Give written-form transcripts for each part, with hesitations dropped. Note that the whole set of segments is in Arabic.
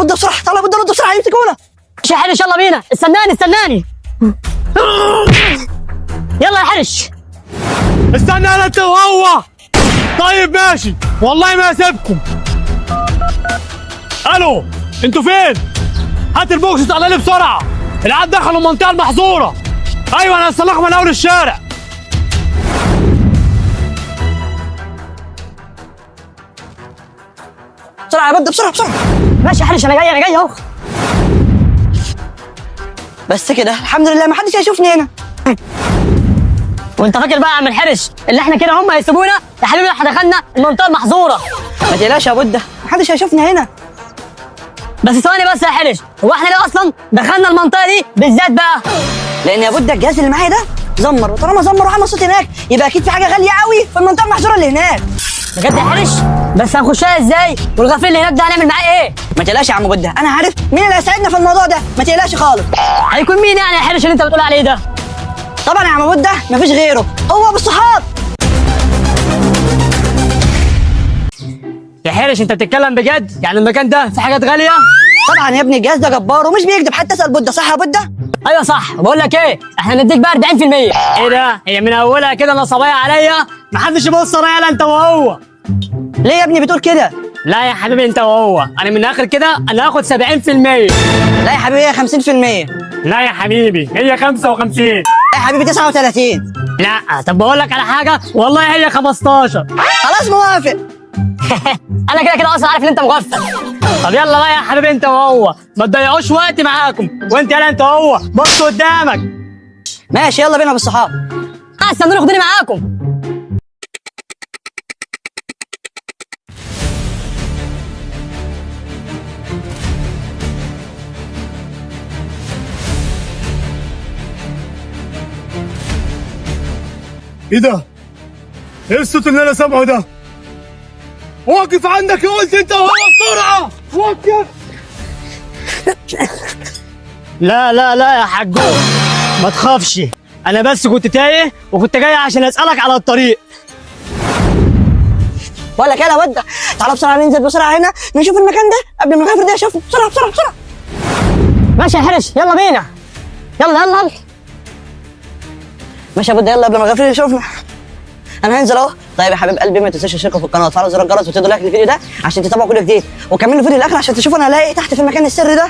بده بسرعه، تعال بده بسرعه يمسكونا. ماشي يا حرش يلا بينا. استناني يلا يا حرش. استنى انا انت وهو. طيب ماشي والله ما اسيبكم. الو انتوا فين؟ هات البوكس تعالى لي بسرعه، العيال دخلوا المنطقه المحظوره. ايوه انا هصلحهم من اول الشارع. بسرعه يا بده بسرعه. ماشي يا حرش انا جاي اهو. بس كده الحمد لله ما حدش هيشوفني هنا. وانت فاكر بقى يا عم الحرش اللي احنا كده هم هيسيبونا؟ يا حبيبي احنا دخلنا المنطقه المحظوره. ما تقلقش يا بده ما حدش هيشوفني هنا. بس ثواني بس يا حرش، هو احنا ليه اصلا دخلنا المنطقه دي بالذات بقى؟ لان يا بده الجهاز اللي معايا ده زمر، وطالما زمر وعمل صوت هناك يبقى اكيد في حاجه غاليه قوي في المنطقه المحظوره اللي هناك. بجد يا حرش؟ بس هنخشها ازاي؟ والغفير اللي هناك ده هنعمل معاه ايه؟ ما تقلقش يا عم بده، انا عارف مين اللي هيساعدنا في الموضوع ده، ما تقلقش خالص. هيكون مين يعني يا حرش اللي انت بتقول عليه ده؟ طبعا يا عم بده مفيش غيره، هو ابو الصحاب. يا حرش انت بتتكلم بجد؟ يعني المكان ده في حاجات غاليه؟ طبعا يا ابني الجهاز ده جبار ومش بيكذب، حتى اسال بده. صح يا بده؟ ايوه صح. بقول لك ايه، احنا نديك بقى 40%. ايه ده؟ هي من اولها كده نصبايه عليا؟ محدش يبص ورايا الا انت وهو. ليه يا ابني بتقول كده؟ لا يا حبيبي انت وهو، انا من الاخر كده انا هاخد 70%. لا يا حبيبي هي 50%. لا يا حبيبي هي 55. لا يا حبيبي 39. لا طب بقول لك على حاجه، والله هي 15. خلاص موافق. انا كده كده اصلا عارف ان انت مغفل. طب يلا بقى يا حبيبي انت وهو، ما تضيعوش وقت معاكم. وانت يلا انت وهو بص قدامك. ماشي يلا بينا بالصحاب. استنوني خدوني معاكم. ايه ده؟ ايه الصوت اللي انا سامعه ده؟ وقف عندك قلت انت وهو بسرعه. وقف. لا يا حجو ما تخافش، انا بس كنت تايه وكنت جاي عشان اسالك على الطريق. بقول لك يلا بده تعالى بسرعه ننزل بسرعه هنا نشوف المكان ده قبل ما الغفر ده يشوفه. بسرعه. ماشي يا حرش يلا بينا. يلا ماشي يا بده يلا قبل ما الغفر يشوفنا. انا هنزل اهو. طيب يا حبيب قلبي ما تنساش تشتركوا في القناه وتفعلوا زر الجرس وتدوا لايك للفيديو ده عشان تتابعوا كل جديد، وكملوا الفيديو الاخر عشان تشوفوا انا هلاقي ايه تحت في المكان السري ده.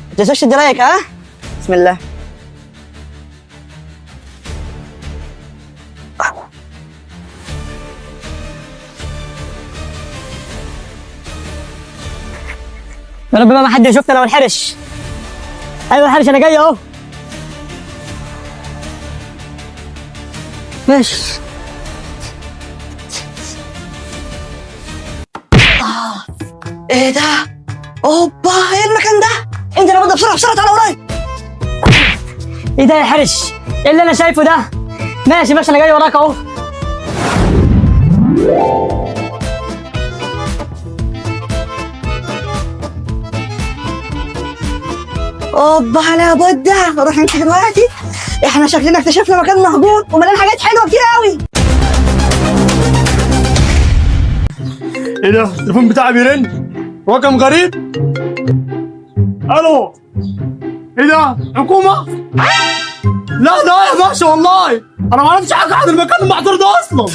ما تنساش تدي لايك. ها بسم الله. يا رب بقى ما حد يشوفنا انا والحرش. ايوه يا حرش انا جاي اهو. ماشي. ايه ده؟ اوبا ايه المكان ده؟ انت يا بده بسرعه تعالى ورايا. ايه ده يا حرش؟ ايه اللي انا شايفه ده؟ ماشي انا جاي وراك اهو. اوبا يا بده نروح نمشي دلوقتي. احنا شكلنا اكتشفنا مكان مهجور ومليان حاجات حلوه كتير قوي. ايه ده؟ التليفون بتاعي بيرن، رقم غريب. الو ايه ده؟ حكومه؟ لا يا باشا والله انا ما اعرفش حاجه عن المكان المحظور ده اصلا.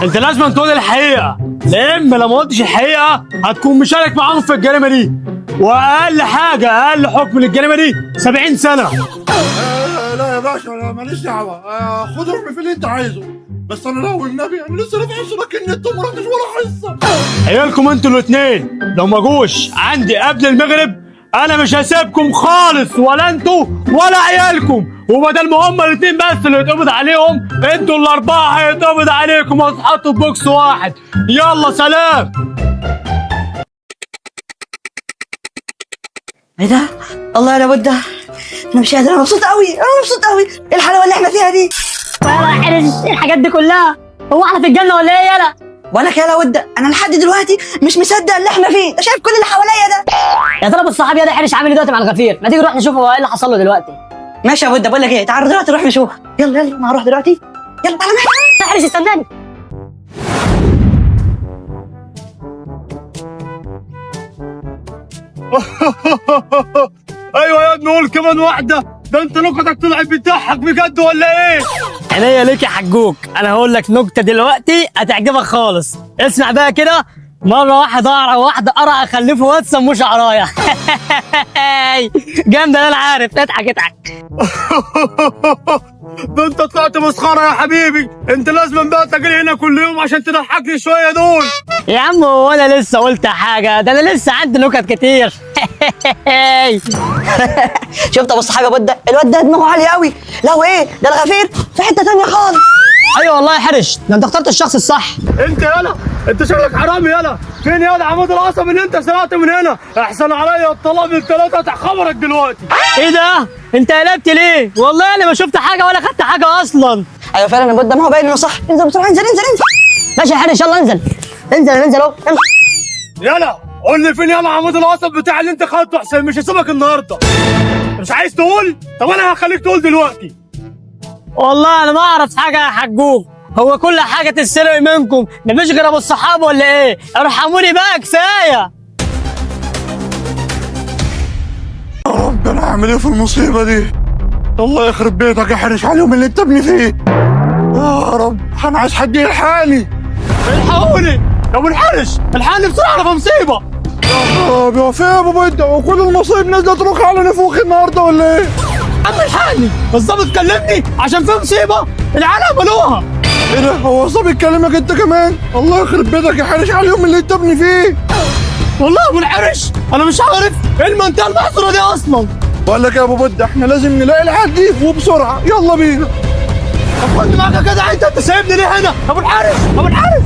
انت لازم تقول الحقيقه، لان لما قلتش الحقيقه هتكون مشارك معاهم في الجريمه دي، واقل حاجه اقل حكم للجريمه دي 70 سنه. لا يا باشا انا ماليش دعوه. خد ارمي في اللي انت عايزه، بس انا لو النبي انا لسه دافع اشتراك النت وما رحتش ولا حصه. عيالكم انتوا الاثنين لو ما جوش عندي قبل المغرب انا مش هسيبكم خالص، ولا انتوا ولا عيالكم. وبدل ما هما الاثنين بس اللي يتقبض عليهم، انتوا الاربعه هيتقبض عليكم وهتتحطوا في بوكس واحد. يلا سلام. ايه ده؟ الله يا بده انا مش قادر. انا مبسوط قوي ايه الحلاوه اللي احنا فيها دي؟ يلا يا حرش ايه الحاجات دي كلها؟ هو احنا في الجنه ولا ايه يلا؟ بقول لك يا بده انا لحد دلوقتي مش مصدق اللي احنا فيه. انت شايف كل اللي حواليا ده؟ يا ترى بالصحاب يا ده حرش عامل ايه دلوقتي مع الغفير؟ ما تيجي نروح نشوف هو ايه اللي حصل له دلوقتي. ماشي يا بده بقول لك ايه تعال دلوقتي نروح نشوف. يلا انا هروح دلوقتي. يلا تعالى معايا. يا حرش استناني. ايوه يا ابني قول كمان واحده. ده انت نكتك طلعت بتضحك بجد ولا ايه؟ عينيا ليك يا حجوك، انا هقول لك نكته دلوقتي هتعجبك خالص. اسمع بقى كده. مرة واحدة قرع خلفه واد سموه شعراية. جامدة، انا عارف. اضحك اضحك. ده انت طلعت مسخره يا حبيبي. انت لازم بقى تجري هنا كل يوم عشان تضحكني شويه دول. يا عم هو انا لسه قلت حاجة؟ ده انا لسه عندي نكت كتير. شفت ابو الصحاب يا بودة؟ الواد ده دماغه عالي قوي. لو ايه ده الغفير في حته تانيه خالص. ايوه والله يا حرش، ده انت اخترت الشخص الصح. انت يالا، انت شكلك حرامي يالا. فين يالا عمود العصب اللي انت سرقت من هنا؟ احسن عليا الطلاق من ثلاثه تحت خبرك دلوقتي. ايه ده؟ انت قلبت ليه؟ والله انا ما شفت حاجة ولا خدت حاجة اصلا. ايوه فعلا يا بودة، ما هو باين انه صح. انزل بسرعه، انزل انزل انزل. ماشي يا حرش، يلا انزل انزل انزل اهو. يالا قول لي فين يالا عمود العصب بتاع اللي انت خدته، احسن مش هسيبك النهارده. مش عايز تقول؟ طب انا هخليك تقول دلوقتي. والله انا ما اعرف حاجة يا حجوك. هو كل حاجة تتسرق منكم، مفيش غير ابو الصحاب ولا ايه؟ ارحموني بقى كفاية. يا رب انا هعمل ايه في المصيبه دي؟ الله يخرب بيتك يا حرش على اليوم اللي انت ابني فيه. يا رب انا عايز حد يلحقني. الحقوني يا ابو الحرش، الحقني بسرعه انا في مصيبه. يا رب يا وفاء يا ابو بودة، وكل المصايب نازله تروح على نفوخي النهارده ولا ايه؟ عم الحقني، الظابط كلمني عشان في مصيبه العيال عملوها. ايه ده؟ هو الظابط كلمك انت كمان؟ الله يخرب بيتك يا حرش على اليوم اللي انت ابني فيه. والله يا ابو الحرش انا مش عارف ايه المنطقه المحصوره دي اصلا. بقول لك يا ابو بودة، احنا لازم نلاقي العيال دي وبسرعه، يلا بينا. طب خد معاك يا جدع، انت سايبني ليه هنا؟ ابو الحارس ابو الحارس.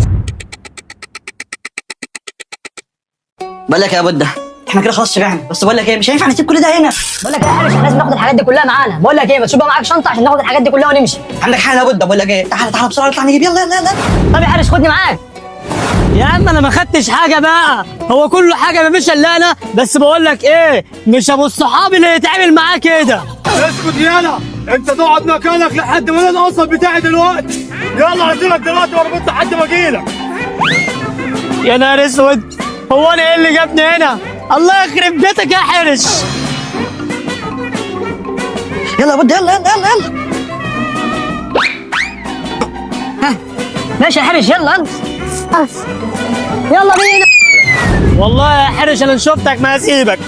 بقول لك يا بودة، احنا كده خلاص شبعنا، بس بقول لك ايه، مش هينفع نسيب كل ده هنا. بقول لك ايه يا حرش، احنا لازم ناخد الحاجات دي كلها معانا. بقول لك ايه، بس شوف بقى معاك شنطة عشان ناخد الحاجات دي كلها ونمشي. عندك حاجه يا بودة؟ بقول لك ايه، تعالى تعالى بسرعه نطلع نجيب، يلا يلا يلا. طب يا حرش خدني معاك. يا عم انا ما خدتش حاجة بقى، هو كله حاجة مفيش الا انا. بس بقول لك ايه، مش ابو الصحاب اللي يتعامل معاه كده. اسكت يالا، انت تقعد مكانك لحد ما انا القصب بتاعي دلوقتي. يلا هسيبك دلوقتي واربط لحد ما اجيلك. يا نهار اسود، هو انا ايه اللي جابني هنا؟ الله يخرب بيتك يا حرش. يلا يا بودة، يلا يلا يلا يلا. ها ماشي يا حرش، يلا يلا يلا بينا. والله يا حرش انا شفتك ما هسيبك.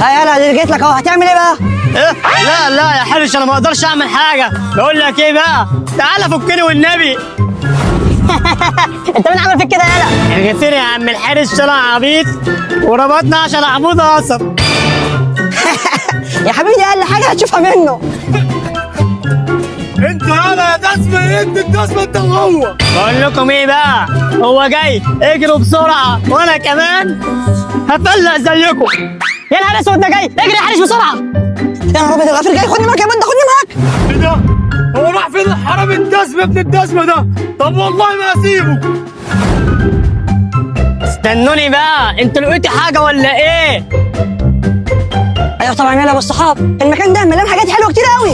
ها يلا، دي جيت لك اهو، هتعمل ايه بقى؟ إيه؟ لا لا يا حرش انا ما اقدرش اعمل حاجه. بقول لك ايه بقى، تعالى فكني والنبي. انت مين عمل فيك كده يالا؟ غفير يا عم الحارس، طلع عبيط وربطنا عشان عمود قصب. يا حبيبي دي اقل حاجه هتشوفها منه. انت يالا يا دسمه، انت الدسمه انت وهو. بقول لكم ايه بقى، هو جاي، اجروا بسرعه وانا كمان هفلق زيكم. يا نهار اسود ده جاي، اجري يا حارس بسرعه. يا نهار ابيض، الغفير جاي، خدني معاك يا بودة، خدني معاك. ايه ده؟ هو راح فين الحرام الدسمه ابن الدسمه ده؟ طب والله ما هسيبه. استنوني بقى، انتوا لقيتوا حاجه ولا ايه؟ ايوه طبعا يلا ابو الصحاب، المكان ده مليان حاجات حلوه كتير قوي.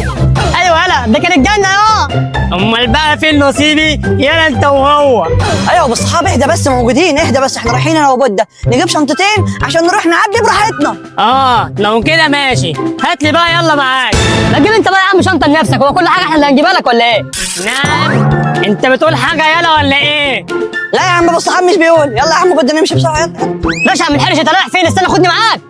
ايوه يلا، ده كانت جنه اه. امال بقى فين نصيبي؟ يلا انت وهو. ايوه ابو الصحاب، اهدى بس، موجودين، اهدى بس، احنا رايحين انا وبودة نجيب شنطتين عشان نروح نعدي براحتنا. اه لو كده ماشي، هات لي بقى يلا معاك. لكن انت بقى يا عم شنطه لنفسك، هو كل حاجه احنا اللي هنجيبها لك ولا ايه؟ نعم، انت بتقول حاجه يلا ولا ايه؟ لا يا عم ابو الصحاب مش بيقول. يلا يا عم بودة نمشي بسرعه، يلا. ماشي يا عم الحرش، انت رايح فين؟ استنى خدني معاك.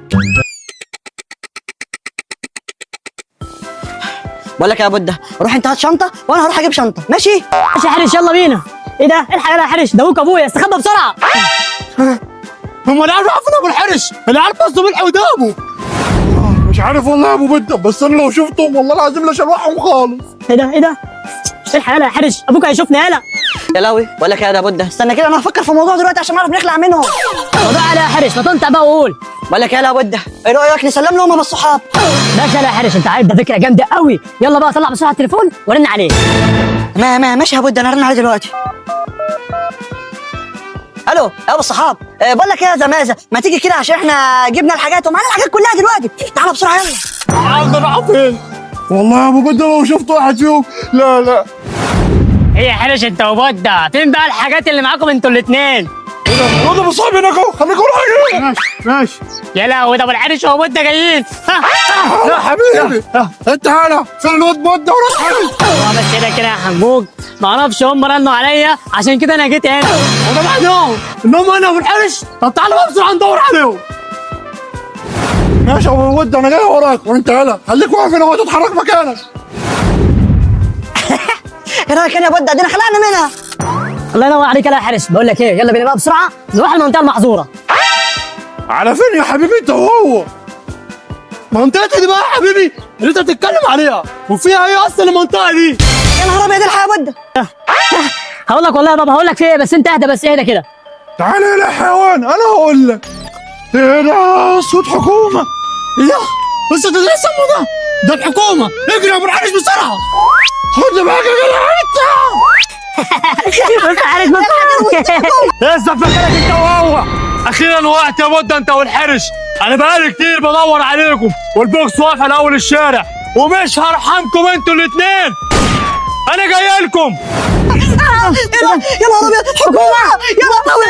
بقول لك يا بودة، روح انت هات شنطه وانا هروح اجيب شنطه، ماشي؟ ماشي يا حرش يلا بينا. ايه ده؟ الحق يلا يا حرش، ده ابوك ابويا، استخبى بسرعه. هم العيال راحوا فين ابو الحرش؟ العيال بصوا ملح قدامه. مش عارف والله يا ابو بودة، بس انا لو شفتهم والله العظيم لشلوحهم خالص. ايه ده ايه ده؟ الحق يلا يا حرش، ابوك هيشوفنا يلا. يا لهوي، بقول لك يا بودة، استنى كده، انا هفكر في الموضوع دلوقتي عشان نعرف نخلع منهم. موضوع يلا يا حرش، ما تنطق بقى وقول. بقول لك يا بودة، ايه رايك نسلم لهم ابو الصحاب؟ ماشي يلا يا حرش، انت عارف ده فكره جامده قوي. يلا بقى طلع بسرعه التليفون ورن عليه. ماشي يا بودة، انا هرن عليه دلوقتي. الو يا ابو الصحاب، بقول لك يا زمازه، ما تيجي كده عشان احنا جبنا الحاجات ومعانا الحاجات كلها دلوقتي، تعالى بسرعه يلا. العيال راحوا فين؟ والله يا ابو بودة لو شفت واحد فيهم، لا ايه يا حرش انت وبودة، فين بقى الحاجات اللي معاكم انتوا الاثنين؟ الواد ابو صاحبي هناك اهو، خليك قريب. ماشي ماشي. يا لهوي، ده ابو العريش هو وانت جايين. يا حبيبي انت هلا فين الواد مده وراح بس كده كده يا حموج، ما اعرفش هم رنوا عليا عشان كده انا جيت هنا. وده بعدهم انهم انا ابو الحرش. طب تعالى بقى بسرعه ندور عليهم. ماشي يا ابو ود انا جاي وراك، وانت هلا خليك واقف هنا وتتحرك مكانك. ايه رايك يا بود؟ ادينا خلعنا منها. الله ينور عليك يا حارس. بقول لك ايه، يلا بينا بقى بسرعه نروح المنطقه المحظوره. على فين يا حبيبي انت وهو؟ منطقتي دي بقى يا حبيبي اللي انت بتتكلم عليها، وفيها ايه اصلا المنطقه دي؟ يا نهار ابيض، الحق يا بود. هقول لك والله يا بابا، هقول لك في ايه، بس انت اهدى، بس اهدى كده. تعالى يا حيوان انا هقول لك. ايه ده؟ صوت حكومه. ايه ده؟ بس ده ايه الصمت ده الحكومه. اجري يا ابو الحرش بسرعه. خد معاك يا جدع بس عارف بس اثبت مكانك انت وهو. اخيرا وقعت يا مده انت والحرش. انا بقالي كتير بدور عليكم، والبوكس واقف على اول الشارع، ومش هرحمكم انتوا الاثنين. انا جاي لكم. يا نهار ابيض، حكومه. يا لهوي.